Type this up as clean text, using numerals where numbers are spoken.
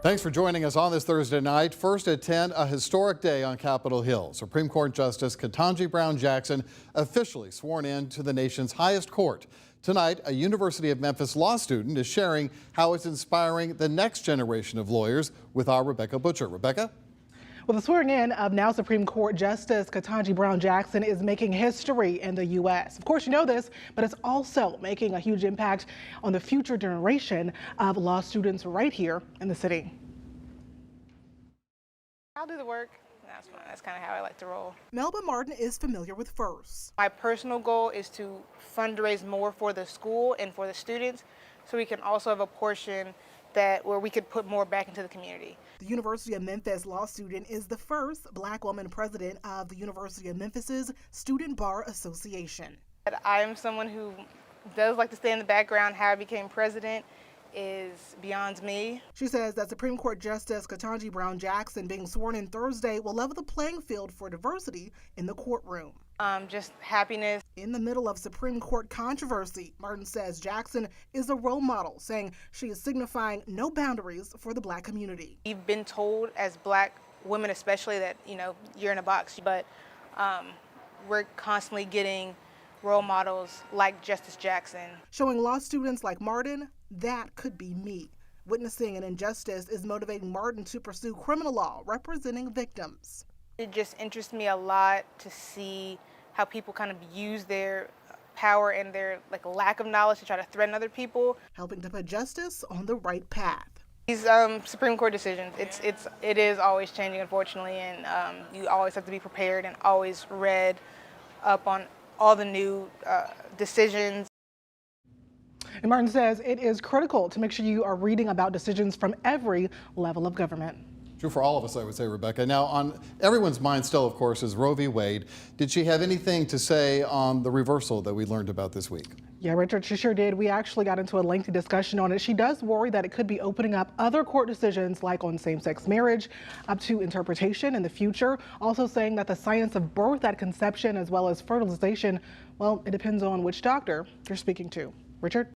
Thanks for joining us on this Thursday night. First at 10, a historic day on Capitol Hill. Supreme Court Justice Kentaji Brown Jackson officially sworn in to the nation's highest court. Tonight, a University of Memphis law student is sharing how it's inspiring the next generation of lawyers with our Rebecca Butcher. Rebecca? Well, the swearing in of now Supreme Court Justice Kentaji Brown Jackson is making history in the U.S. Of course, you know this, but it's also making a huge impact on the future generation of law students right here in the city. I'll do the work. That's fine. That's kind of how I like to roll. Melba Martin is familiar with FIRST. My personal goal is to fundraise more for the school and for the students, so we can also have a portion where we could put more back into the community. The University of Memphis law student is the first Black woman president of the University of Memphis's Student Bar Association. I am someone who does like to stay in the background. How I became president is beyond me. She says that Supreme Court Justice Kentaji Brown Jackson being sworn in Thursday will level the playing field for diversity in the courtroom. Just happiness. In the middle of Supreme Court controversy, Martin says Jackson is a role model, saying she is signifying no boundaries for the Black community. We've been told as Black women especially that, you're in a box, but we're constantly getting role models like Justice Jackson. Showing law students like Martin, that could be me. Witnessing an injustice is motivating Martin to pursue criminal law, representing victims. It just interests me a lot to see how people kind of use their power and their lack of knowledge to try to threaten other people. Helping to put justice on the right path. These Supreme Court decisions, it is always changing, unfortunately, and you always have to be prepared and always read up on all the new decisions. And Martin says it is critical to make sure you are reading about decisions from every level of government. True for all of us, I would say, Rebecca. Now, on everyone's mind still, of course, is Roe v. Wade. Did she have anything to say on the reversal that we learned about this week? Yeah, Richard, she sure did. We actually got into a lengthy discussion on it. She does worry that it could be opening up other court decisions like on same-sex marriage up to interpretation in the future. Also saying that the science of birth at conception as well as fertilization, well, it depends on which doctor you're speaking to. Richard?